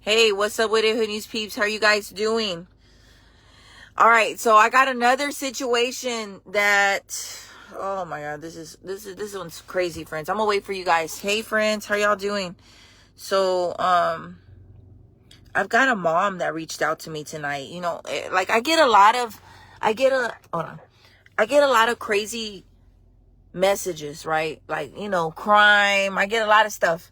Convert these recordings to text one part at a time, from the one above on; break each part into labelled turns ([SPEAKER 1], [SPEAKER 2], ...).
[SPEAKER 1] Hey, what's up with it, Hood News peeps? How are you guys doing? All right, so I got another situation that, oh my God, this one's crazy, friends. I'm gonna wait for you guys. Hey, friends, how y'all doing? So, I've got a mom that reached out to me tonight. You know, like I get a lot of crazy messages, right? Like, you know, crime. I get a lot of stuff.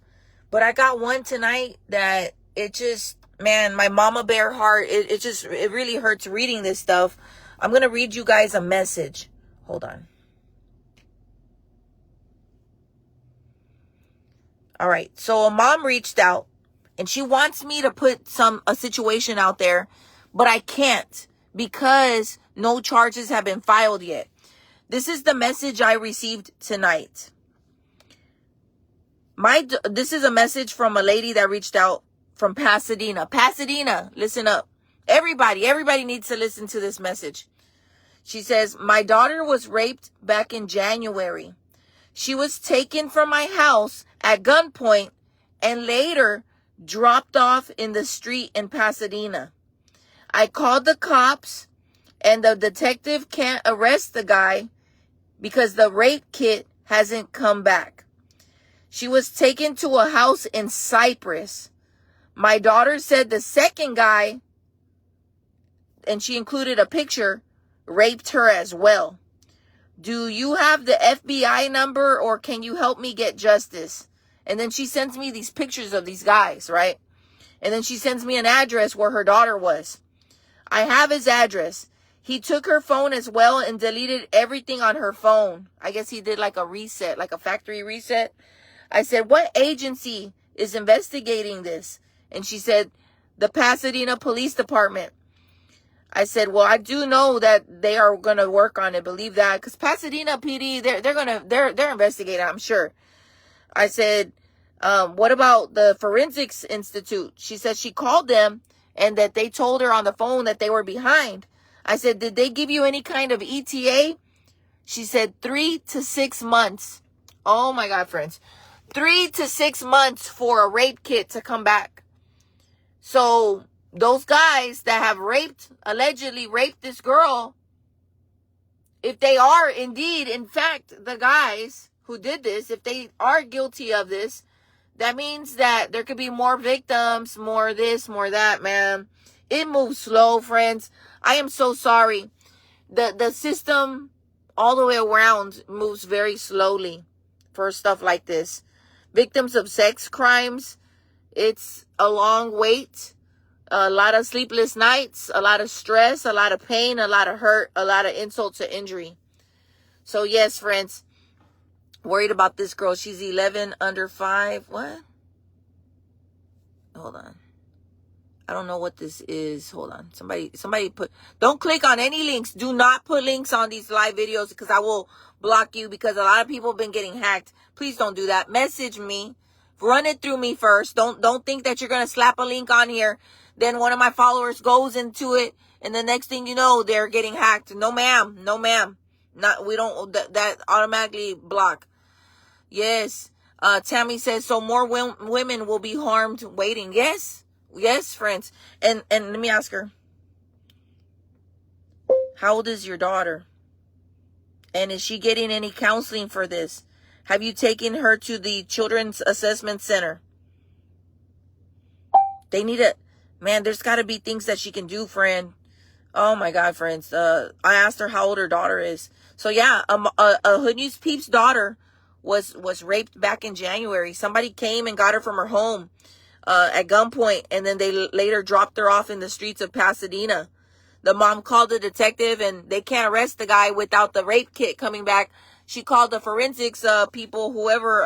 [SPEAKER 1] But I got one tonight that it just, man, my mama bear heart, it really hurts reading this stuff. I'm going to read you guys a message. Hold on. All right. So a mom reached out and she wants me to put a situation out there, but I can't because no charges have been filed yet. This is the message I received tonight. This is a message from a lady that reached out from Pasadena. Pasadena, listen up. Everybody needs to listen to this message. She says, my daughter was raped back in January. She was taken from my house at gunpoint and later dropped off in the street in Pasadena. I called the cops and the detective can't arrest the guy because the rape kit hasn't come back. She was taken to a house in Cypress. My daughter said the second guy, and she included a picture, raped her as well. Do you have the FBI number or can you help me get justice? And then she sends me these pictures of these guys, right? And then she sends me an address where her daughter was. I have his address. He took her phone as well and deleted everything on her phone. I guess he did like a reset, like a factory reset. I said, what agency is investigating this? And she said, the Pasadena Police Department. I said, well, I do know that they are going to work on it. Believe that. Because Pasadena PD, they're investigating, I'm sure. I said, what about the Forensics Institute? She said she called them and that they told her on the phone that they were behind. I said, did they give you any kind of ETA? She said 3 to 6 months. Oh my God, friends. 3 to 6 months for a rape kit to come back. So those guys that have allegedly raped this girl, if they are indeed, in fact, the guys who did this, if they are guilty of this, that means that there could be more victims, more this, more that, man. It moves slow, friends. I am so sorry. The system all the way around moves very slowly for stuff like this. Victims of sex crimes, it's a long wait, a lot of sleepless nights, a lot of stress, a lot of pain, a lot of hurt, a lot of insult to injury. So yes, friends, worried about this girl. She's 11 under 5. What? Hold on. I don't know what this is. Hold on. Somebody don't click on any links. Do not put links on these live videos because I will block you because a lot of people have been getting hacked. Please don't do that. Message me. Run it through me first. Don't think that you're going to slap a link on here. Then one of my followers goes into it and the next thing you know, they're getting hacked. No, ma'am. No, ma'am. We don't, that automatically block. Yes. Tammy says, so more women will be harmed waiting. Yes, friends. And let me ask her, how old is your daughter? And is she getting any counseling for this? Have you taken her to the Children's Assessment Center? They need man, there's got to be things that she can do, friend. Oh my God, friends. I asked her how old her daughter is. So yeah, a Hood News Peeps daughter was raped back in January. Somebody came and got her from her home at gunpoint, and then they later dropped her off in the streets of Pasadena. The mom called the detective, and they can't arrest the guy without the rape kit coming back. She called the forensics people, whoever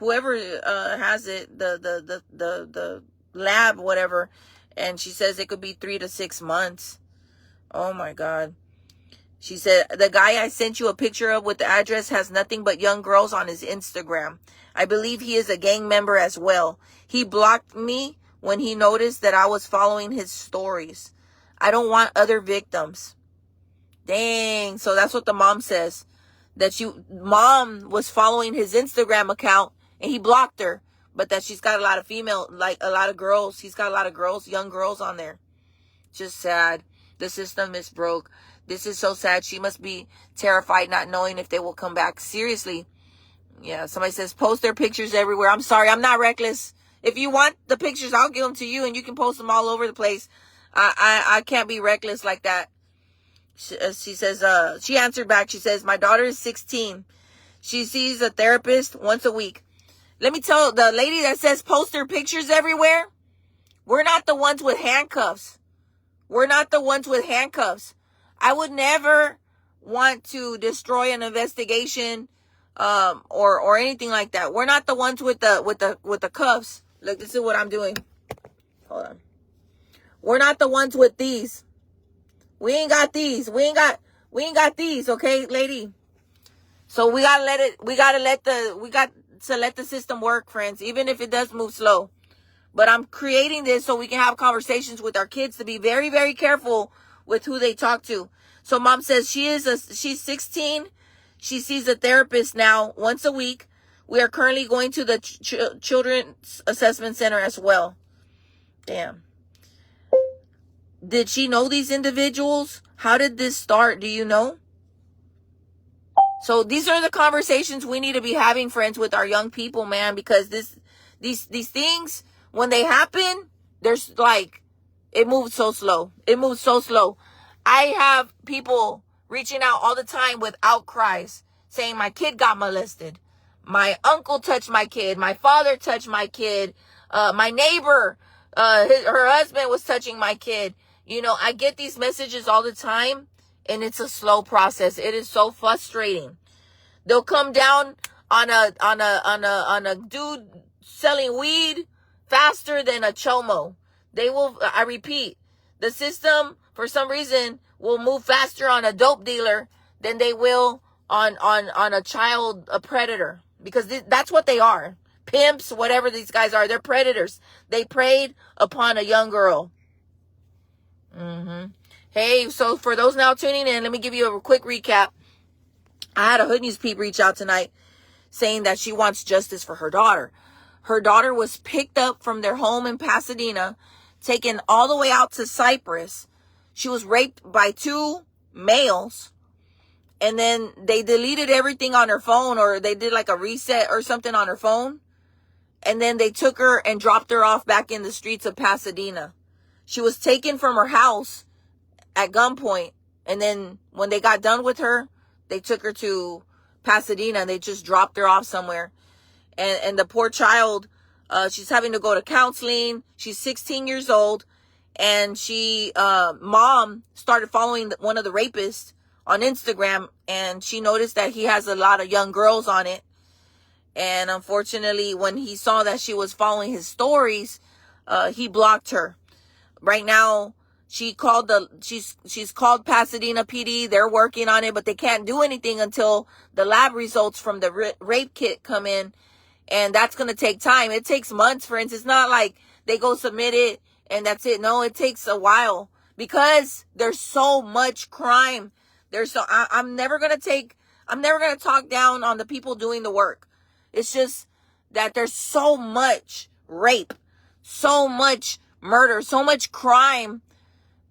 [SPEAKER 1] has it, the lab, whatever, and she says it could be 3 to 6 months. Oh my God. She said, the guy I sent you a picture of with the address has nothing but young girls on his Instagram. I believe he is a gang member as well. He blocked me when he noticed that I was following his stories. I don't want other victims. Dang. So that's what the mom says. That mom was following his Instagram account and he blocked her. but that she's got a lot of female, like a lot of girls. He's got a lot of girls, young girls on there. Just sad. The system is broke. This is so sad. She must be terrified, not knowing if they will come back. Seriously. Yeah, somebody says, post their pictures everywhere. I'm sorry, I'm not reckless. If you want the pictures, I'll give them to you and you can post them all over the place. I can't be reckless like that. She says, she answered back. She says, my daughter is 16. She sees a therapist once a week. Let me tell the lady that says post their pictures everywhere, we're not the ones with handcuffs. We're not the ones with handcuffs. I would never want to destroy an investigation, or anything like that. We're not the ones with the cuffs. Look, this is what I'm doing. Hold on. We're not the ones with these. We ain't got these. We ain't got these, okay, lady? So we got to let the system work, friends, even if it does move slow. But I'm creating this so we can have conversations with our kids to be very, very careful with who they talk to. So mom says she's 16. She sees a therapist now once a week. We are currently going to the Children's Assessment Center as well. Damn. Did she know these individuals? How did this start? Do you know? So these are the conversations we need to be having, friends, with our young people, man, because these things, when they happen, there's like, it moves so slow. It moves so slow. I have people reaching out all the time with outcries saying my kid got molested. My uncle touched my kid. My father touched my kid. My neighbor, her husband was touching my kid. You know, I get these messages all the time, and it's a slow process. It is so frustrating. They'll come down on a dude selling weed faster than a chomo. They will, I repeat, the system for some reason will move faster on a dope dealer than they will on a child, a predator, because that's what they are. Pimps, whatever these guys are, they're predators. They preyed upon a young girl. Hey, so for those now tuning in, let me give you a quick recap. I had a Hood News peep reach out tonight saying that she wants justice for her daughter. Her daughter was picked up from their home in Pasadena, taken all the way out to Cyprus. She was raped by 2 males, and then they deleted everything on her phone, or they did like a reset or something on her phone. And then they took her and dropped her off back in the streets of Pasadena. She was taken from her house at gunpoint. And then when they got done with her, they took her to Pasadena and they just dropped her off somewhere. And the poor child, she's having to go to counseling. She's 16 years old. And mom started following one of the rapists on Instagram. And she noticed that he has a lot of young girls on it. And unfortunately, when he saw that she was following his stories, he blocked her. Right now, she's called Pasadena PD. They're working on it, but they can't do anything until the lab results from the rape kit come in. And that's going to take time. It takes months, friends. It's not like they go submit it and that's it. No, it takes a while because there's so much crime. I'm never going to talk down on the people doing the work. It's just that there's so much rape, so much murder, so much crime,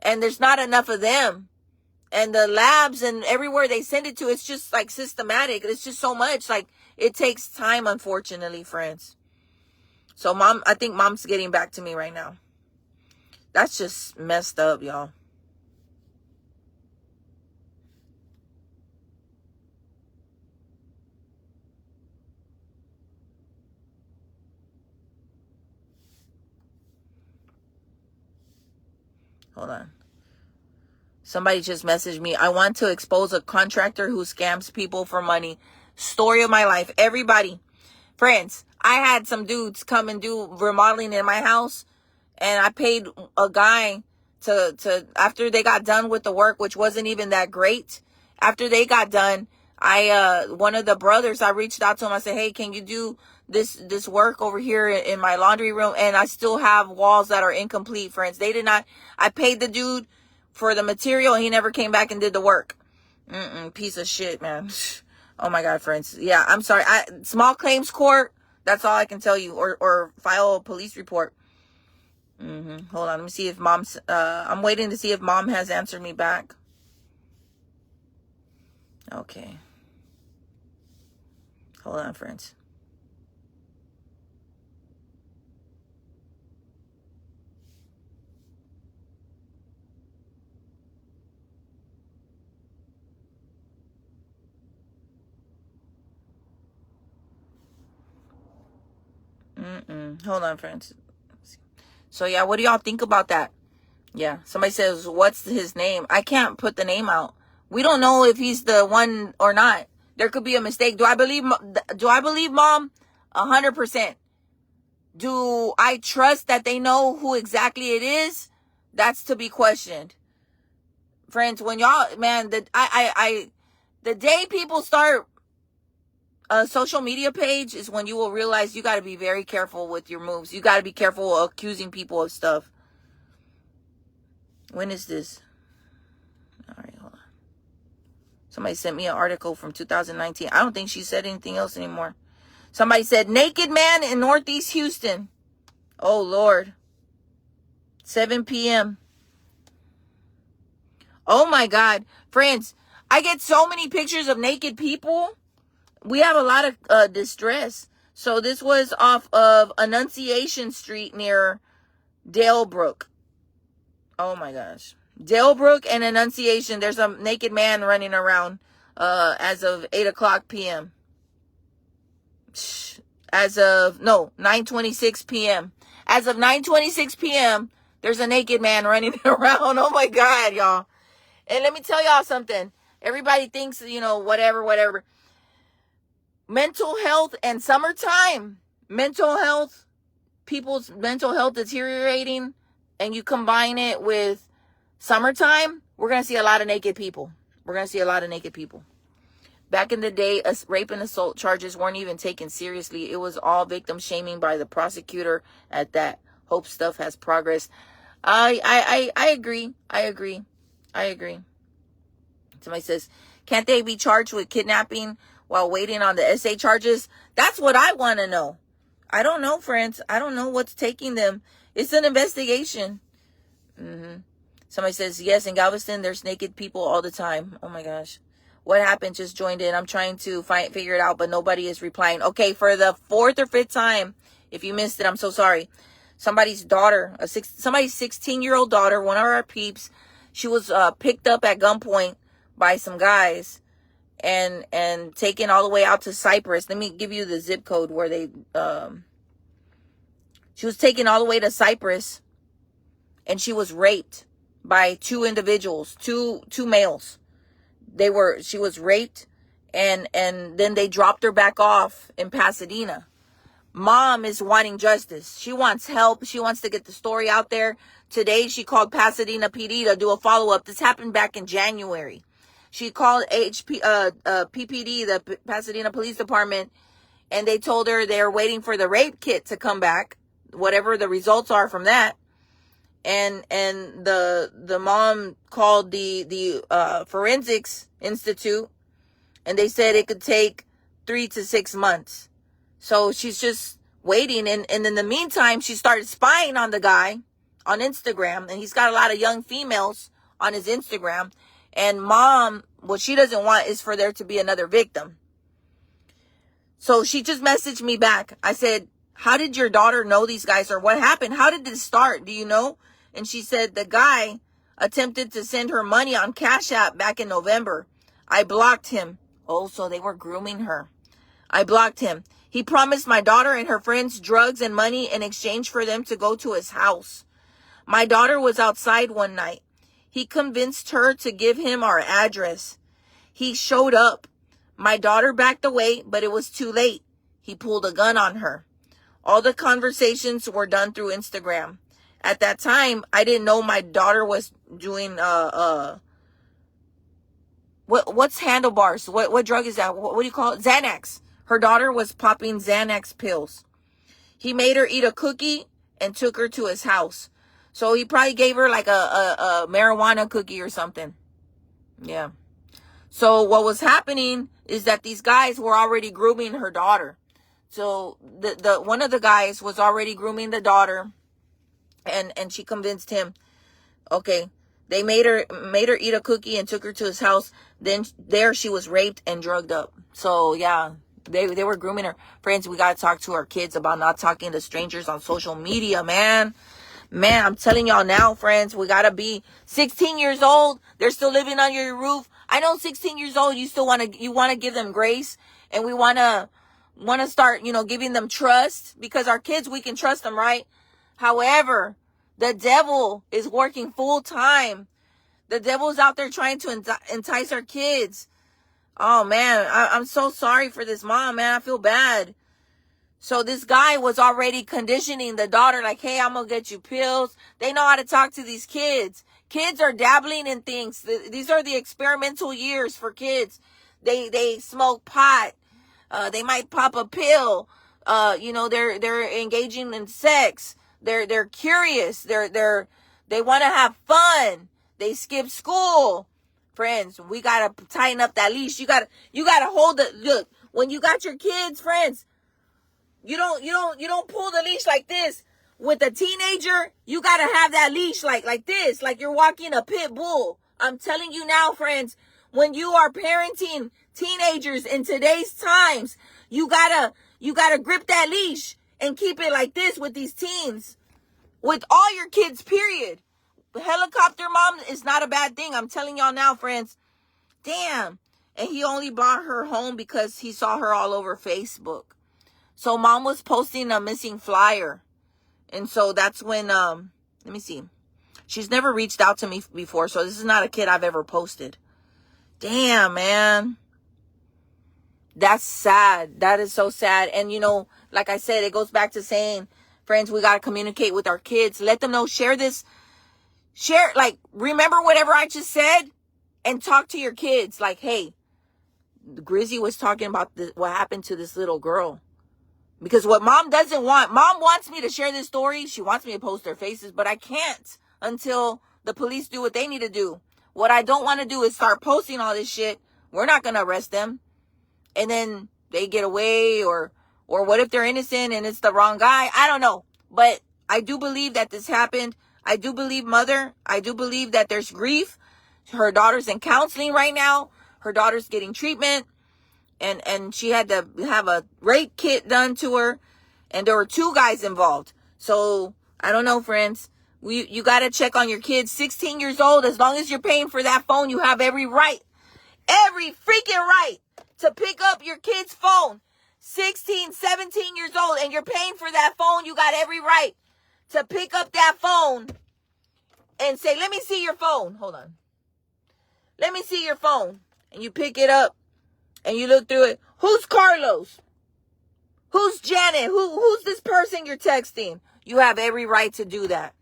[SPEAKER 1] and there's not enough of them. And the labs and everywhere they send it to, it's just like systematic. It's just so much. Like, it takes time, unfortunately, friends. So I think mom's getting back to me right now. That's just messed up, y'all. Hold on. Somebody just messaged me. I want to expose a contractor who scams people for money. Story of my life. Everybody. Friends, I had some dudes come and do remodeling in my house. And I paid a guy to after they got done with the work, which wasn't even that great. After they got done, one of the brothers, I reached out to him. I said, hey, can you do this work over here in my laundry room? And I still have walls that are incomplete, friends. I paid the dude for the material and he never came back and did the work. Piece of shit, man. Oh my God, friends. Yeah, I'm sorry. Small claims court, That's all I can tell you. Or file a police report. Hold on. Let me see if mom's... I'm waiting to see if mom has answered me back. Okay. Hold on, friends. Hold on, friends. So, yeah, what do y'all think about that? Yeah, somebody says, what's his name? I can't put the name out. We don't know if he's the one or not. There could be a mistake. Do I believe mom? 100%. Do I trust that they know who exactly it is? That's to be questioned. Friends, when y'all, man, the day people start a social media page is when you will realize you got to be very careful with your moves. You got to be careful of accusing people of stuff. When is this? All right, hold on. Somebody sent me an article from 2019. I don't think she said anything else anymore. Somebody said, naked man in Northeast Houston. Oh, Lord. 7 p.m. Oh, my God. Friends, I get so many pictures of naked people. We have a lot of distress. So this was off of Annunciation Street near Dalebrook. Oh, my gosh. Dalebrook and Annunciation. There's a naked man running around as of 8 o'clock p.m. As of, no, 9:26 p.m. As of 9:26 p.m., there's a naked man running around. Oh, my God, y'all. And let me tell y'all something. Everybody thinks, whatever. Mental health and summertime. Mental health, people's mental health deteriorating, and you combine it with summertime, we're going to see a lot of naked people. Back in the day, rape and assault charges weren't even taken seriously. It was all victim shaming by the prosecutor at that. Hope stuff has progressed. I agree. Somebody says, can't they be charged with kidnapping while waiting on the SA charges? That's what I want to know. I don't know, friends. I don't know what's taking them. It's an investigation. Somebody says, yes, in Galveston, there's naked people all the time. Oh, my gosh. What happened? Just joined in. I'm trying to figure it out, but nobody is replying. Okay, for the 4th or 5th time, if you missed it, I'm so sorry. Somebody's daughter, somebody's 16-year-old daughter, one of our peeps, she was picked up at gunpoint by some guys and taken all the way out to Cypress. Let me give you the zip code where they, she was taken all the way to Cypress, and she was raped by 2 individuals, two males. She was raped, and then they dropped her back off in Pasadena. Mom is wanting justice. She wants help. She wants to get the story out there. Today, she called Pasadena PD to do a follow-up. This happened back in January. She called PPD, the Pasadena Police Department, and they told her they're waiting for the rape kit to come back, whatever the results are from that. And the mom called the Forensics Institute, and they said it could take 3 to 6 months. So she's just waiting. And in the meantime, she started spying on the guy on Instagram, and he's got a lot of young females on his Instagram. And mom, what she doesn't want is for there to be another victim. So she just messaged me back. I said, how did your daughter know these guys, or what happened? How did this start? Do you know? And she said the guy attempted to send her money on Cash App back in November. I blocked him. Oh, so they were grooming her. I blocked him. He promised my daughter and her friends drugs and money in exchange for them to go to his house. My daughter was outside one night. He convinced her to give him our address. He showed up. My daughter backed away, but it was too late. He pulled a gun on her. All the conversations were done through Instagram. At that time, I didn't know my daughter was doing, what's handlebars? What drug is that? What do you call it? Xanax. Her daughter was popping Xanax pills. He made her eat a cookie and took her to his house. So he probably gave her like a marijuana cookie or something. Yeah. So what was happening is that these guys were already grooming her daughter. So the one of the guys was already grooming the daughter, and she convinced him. Okay, they made her eat a cookie and took her to his house. Then there she was raped and drugged up. So yeah, they were grooming her. Friends, we gotta talk to our kids about not talking to strangers on social media, man. Man, I'm telling y'all now, friends, we gotta be 16 years old. They're still living under your roof. I know 16 years old, you still wanna give them grace, and we wanna start, giving them trust, because our kids, we can trust them, right? However, the devil is working full time. The devil's out there trying to entice our kids. Oh man, I'm so sorry for this mom, man. I feel bad. So this guy was already conditioning the daughter, like, hey, I'm going to get you pills. They know how to talk to these kids. Kids are dabbling in things. These are the experimental years for kids. They smoke pot. They might pop a pill. They're engaging in sex. They're curious. They want to have fun. They skip school. Friends, we got to tighten up that leash. You got to hold look, when you got your kids, friends, you don't pull the leash like this. With a teenager, you got to have that leash like this, like you're walking a pit bull. I'm telling you now, friends, when you are parenting teenagers in today's times, you got to grip that leash and keep it like this with these teens. With all your kids, period. Helicopter mom is not a bad thing. I'm telling y'all now, friends. Damn. And he only brought her home because he saw her all over Facebook. So mom was posting a missing flyer. And so that's when, let me see. She's never reached out to me before. So this is not a kid I've ever posted. Damn, man. That's sad. That is so sad. And, like I said, it goes back to saying, friends, we got to communicate with our kids. Let them know, share this. Remember whatever I just said, and talk to your kids. Like, hey, Grizzy was talking about what happened to this little girl. Because what mom doesn't want, mom wants me to share this story. She wants me to post their faces, but I can't until the police do what they need to do. What I don't want to do is start posting all this shit. We're not going to arrest them. And then they get away, or what if they're innocent and it's the wrong guy? I don't know. But I do believe that this happened. I do believe mother. I do believe that there's grief. Her daughter's in counseling right now. Her daughter's getting treatment. And she had to have a rape kit done to her. And there were 2 guys involved. So, I don't know, friends. You got to check on your kids. 16 years old, as long as you're paying for that phone, you have every right. Every freaking right to pick up your kid's phone. 16, 17 years old, and you're paying for that phone, you got every right to pick up that phone and say, let me see your phone. Hold on. Let me see your phone. And you pick it up and you look through it. Who's Carlos? Who's Janet? Who's this person you're texting? You have every right to do that.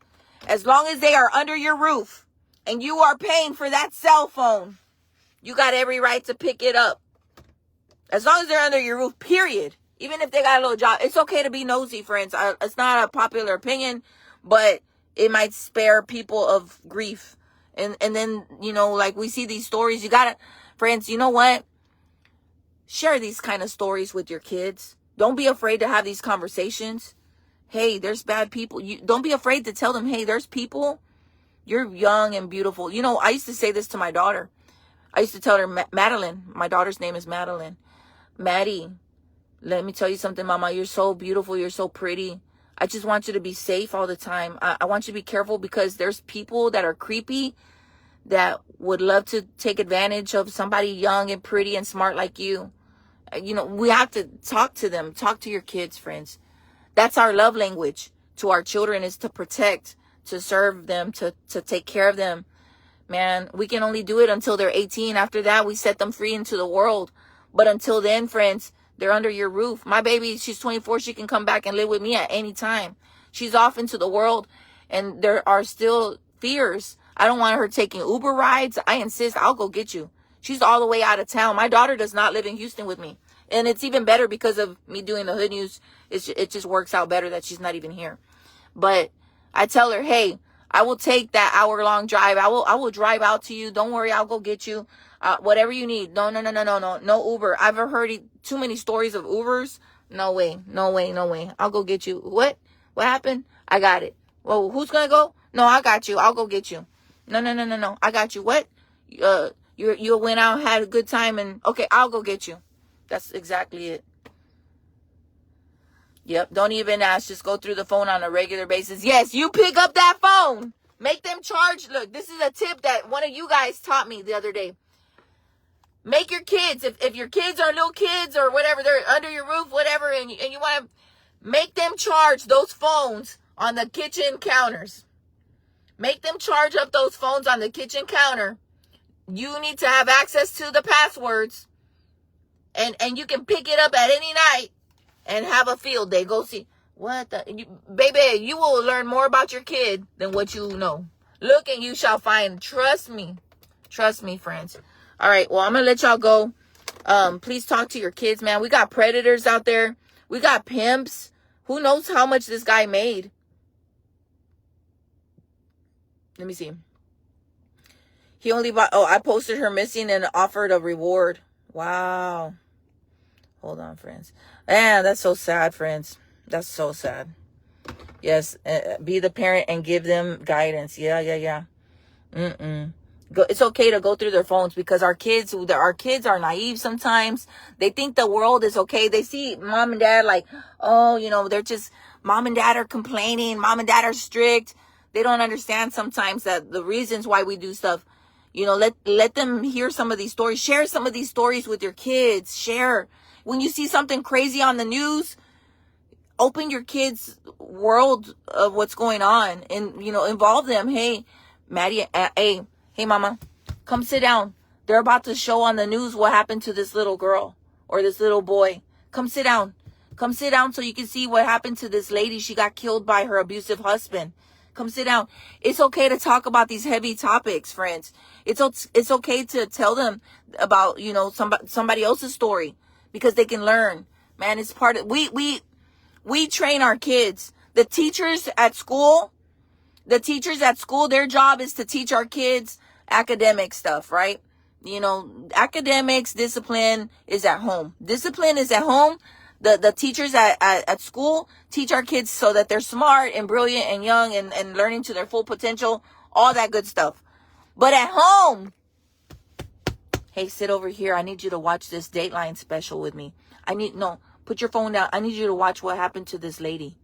[SPEAKER 1] As long as they are under your roof and you are paying for that cell phone, you got every right to pick it up. As long as they're under your roof, period. Even if they got a little job. It's okay to be nosy, friends. It's not a popular opinion, but it might spare people of grief. And then, like we see these stories. You gotta, friends, you know what? Share these kind of stories with your kids. Don't be afraid to have these conversations. Hey, there's bad people. Don't be afraid to tell them, hey, there's people. You're young and beautiful. I used to say this to my daughter. I used to tell her, Madeline, my daughter's name is Madeline. Maddie, let me tell you something, Mama. You're so beautiful. You're so pretty. I just want you to be safe all the time. I want you to be careful, because there's people that are creepy that would love to take advantage of somebody young and pretty and smart like you. We have to talk to them. Talk to your kids, friends. That's our love language to our children, is to protect, to serve them, to take care of them. Man, we can only do it until they're 18. After that, we set them free into the world. But until then, friends, they're under your roof. My baby, she's 24. She can come back and live with me at any time. She's off into the world, and there are still fears. I don't want her taking Uber rides. I insist, I'll go get you. She's all the way out of town. My daughter does not live in Houston with me. And it's even better because of me doing the Hood News. It just works out better that she's not even here. But I tell her, hey, I will take that hour-long drive. I will drive out to you. Don't worry, I'll go get you. Whatever you need. No Uber. I've heard too many stories of Ubers. No way. No way. No way. I'll go get you. What? What happened? I got it. Well, who's going to go? No, I got you. I'll go get you. No, no, no, no, no. I got you. What? You went out, had a good time, and okay, I'll go get you. That's exactly it. Yep. Don't even ask. Just go through the phone on a regular basis. Yes, you pick up that phone. Make them charge. Look, this is a tip that one of you guys taught me the other day. Make your kids, if your kids are little kids or whatever, they're under your roof, whatever, and you want to make them charge those phones on the kitchen counters. Make them charge up those phones on the kitchen counter. You need to have access to the passwords. And you can pick it up at any night and have a field day. Go see. What the? Baby, you will learn more about your kid than what you know. Look and you shall find. Trust me. Trust me, friends. All right, well, I'm going to let y'all go. Please talk to your kids, man. We got predators out there. We got pimps. Who knows how much this guy made? Let me see. He only bought... Oh, I posted her missing and offered a reward. Wow. Hold on, friends. Man, that's so sad, friends. That's so sad. Yes, be the parent and give them guidance. Yeah. It's okay to go through their phones because our kids are naive sometimes. They think the world is okay. They see mom and dad like, oh, they're just, mom and dad are complaining. Mom and dad are strict. They don't understand sometimes that the reasons why we do stuff. Let them hear some of these stories. Share some of these stories with your kids. Share. When you see something crazy on the news, open your kids' world of what's going on and, involve them. Hey, Maddie, hey, mama, come sit down. They're about to show on the news what happened to this little girl or this little boy. Come sit down. Come sit down so you can see what happened to this lady. She got killed by her abusive husband. Come sit down. It's okay to talk about these heavy topics, friends. It's okay to tell them about, somebody else's story because they can learn. Man, it's part of, we train our kids. The teachers at school, their job is to teach our kids academic stuff, right? Academics, discipline is at home. Discipline is at home. The teachers at school teach our kids so that they're smart and brilliant and young and learning to their full potential, all that good stuff. But at home, hey, sit over here. I need you to watch this Dateline special with me. Put your phone down. I need you to watch what happened to this lady.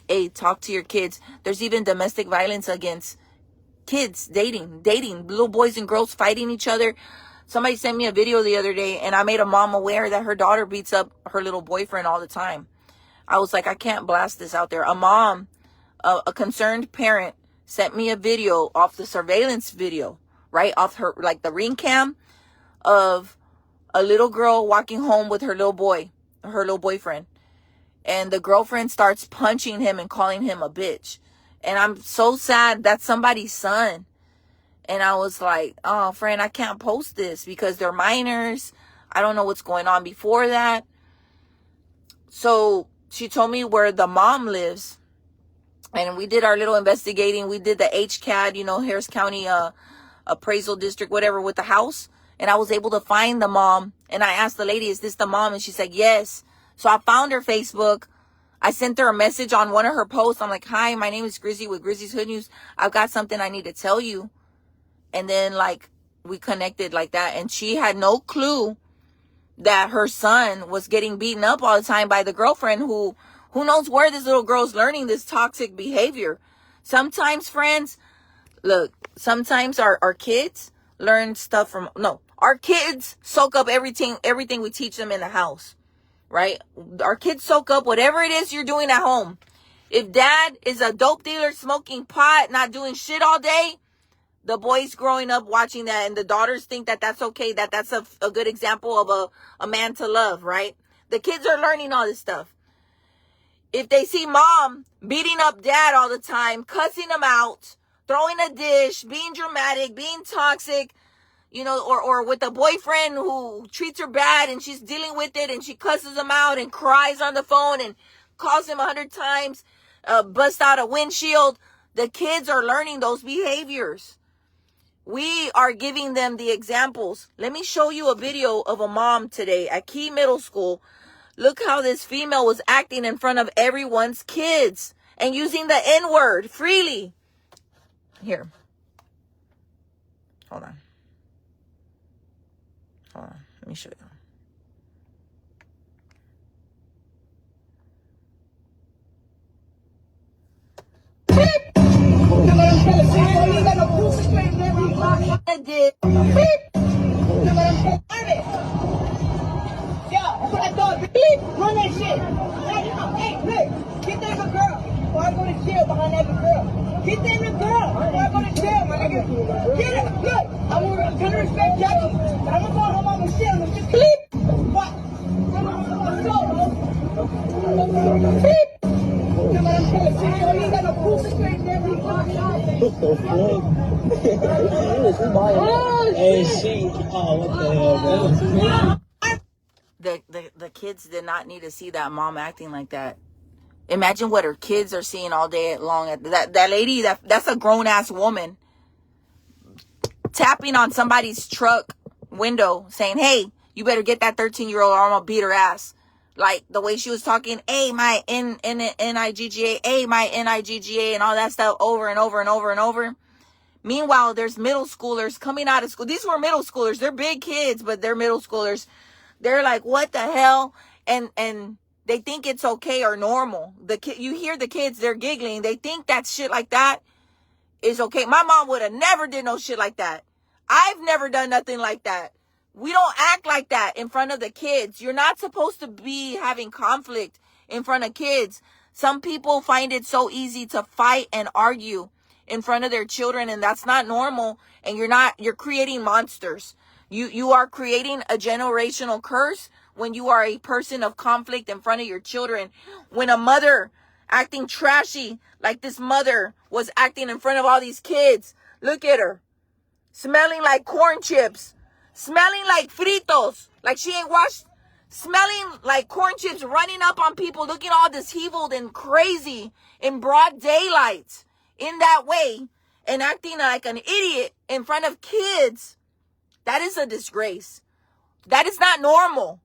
[SPEAKER 1] Hey, talk to your kids. There's even domestic violence against kids, dating, little boys and girls fighting each other. Somebody sent me a video the other day and I made a mom aware that her daughter beats up her little boyfriend all the time. I was like, I can't blast this out there. A mom, a concerned parent sent me a video off the surveillance video, right? Off her, like the Ring cam of a little girl walking home with her little boyfriend. And the girlfriend starts punching him and calling him a bitch. And I'm so sad. That's somebody's son. And I was like, oh, friend, I can't post this because they're minors. I don't know what's going on before that. So she told me where the mom lives. And we did our little investigating. We did the HCAD, Harris County Appraisal District, whatever, with the house. And I was able to find the mom. And I asked the lady, is this the mom? And she said, yes. So I found her Facebook. I sent her a message on one of her posts. I'm like, hi, my name is Grizzy with Grizzy's Hood News. I've got something I need to tell you. And then we connected like that. And she had no clue that her son was getting beaten up all the time by the girlfriend who knows where this little girl's learning this toxic behavior. Sometimes, friends, look, sometimes our kids learn stuff our kids soak up everything we teach them in the house. Right? Our kids soak up whatever it is you're doing at home. If dad is a dope dealer smoking pot, not doing shit all day, the boys growing up watching that and the daughters think that that's okay, that's a good example of a man to love, right? The kids are learning all this stuff. If they see mom beating up dad all the time, cussing him out, throwing a dish, being dramatic, being toxic, or with a boyfriend who treats her bad and she's dealing with it and she cusses him out and cries on the phone and calls him 100 times, bust out a windshield. The kids are learning those behaviors. We are giving them the examples. Let me show you a video of a mom today at Key Middle School Look how this female was acting in front of everyone's kids and using the N-word freely. Here. Hold on. Let me show you.
[SPEAKER 2] Run that shit. Hey, look, get that little girl before I go to jail behind that little girl. Get that little girl before I go to jail, my nigga. Get her. Look, I want to respect Jackie, but I'm gonna go home on Michelle and just clip. What?
[SPEAKER 3] Hey, she. Oh, what the hell, bro?
[SPEAKER 1] The kids did not need to see that mom acting like that. Imagine what her kids are seeing all day long. That lady, that's a grown-ass woman tapping on somebody's truck window saying, hey, you better get that 13-year-old or I'm gonna beat her ass. Like the way she was talking, hey, my N-I-G-G-A, hey, my N-I-G-G-A, and all that stuff over and over and over and over. Meanwhile, there's middle schoolers coming out of school. These were middle schoolers. They're big kids, but they're middle schoolers. They're like, what the hell? And they think it's okay or normal. You hear the kids, they're giggling. They think that shit like that is okay. My mom would have never did no shit like that. I've never done nothing like that. We don't act like that in front of the kids. You're not supposed to be having conflict in front of kids. Some people find it so easy to fight and argue in front of their children, and that's not normal. And you're creating monsters. You are creating a generational curse when you are a person of conflict in front of your children. When a mother acting trashy like this mother was acting in front of all these kids. Look at her. Smelling like corn chips. Smelling like fritos. Like she ain't washed. Smelling like corn chips, running up on people, looking all disheveled and crazy in broad daylight in that way, and acting like an idiot in front of kids. That is a disgrace. That is not normal.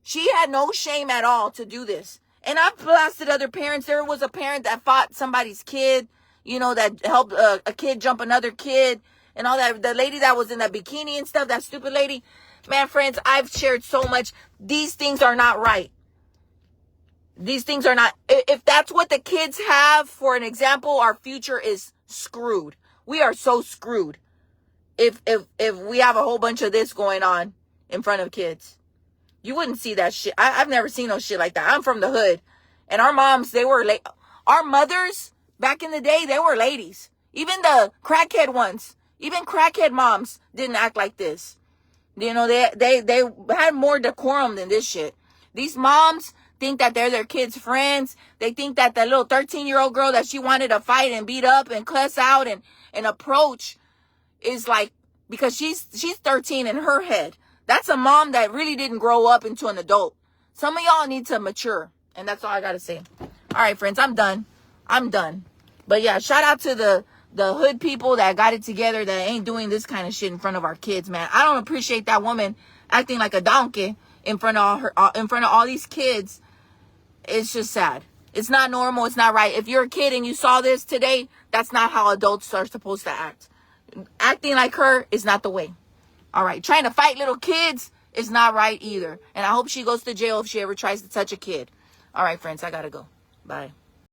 [SPEAKER 1] She had no shame at all to do this. And I've blasted other parents. There was a parent that fought somebody's kid, that helped a kid jump another kid and all that. The lady that was in that bikini and stuff, that stupid lady. Man, friends, I've shared so much. These things are not right. These things are not. If that's what the kids have, for an example, our future is screwed. We are so screwed. If we have a whole bunch of this going on in front of kids. You wouldn't see that shit. I've never seen no shit like that. I'm from the hood. And our moms, our mothers back in the day, they were ladies. Even the crackhead ones, even crackhead moms didn't act like this. They had more decorum than this shit. These moms think that they're their kids' friends. They think that the little 13-year-old girl that she wanted to fight and beat up and cuss out and approach is like, because she's 13 in her head. That's a mom that really didn't grow up into an adult. Some of y'all need to mature. And that's all I got to say. All right, friends, I'm done. But yeah, shout out to the hood people that got it together, that ain't doing this kind of shit in front of our kids, man. I don't appreciate that woman acting like a donkey in front of all these kids. It's just sad. It's not normal. It's not right. If you're a kid and you saw this today, that's not how adults are supposed to act. Acting like her is not the way. All right. Trying to fight little kids is not right either. And I hope she goes to jail if she ever tries to touch a kid. All right, friends, I got to go. Bye.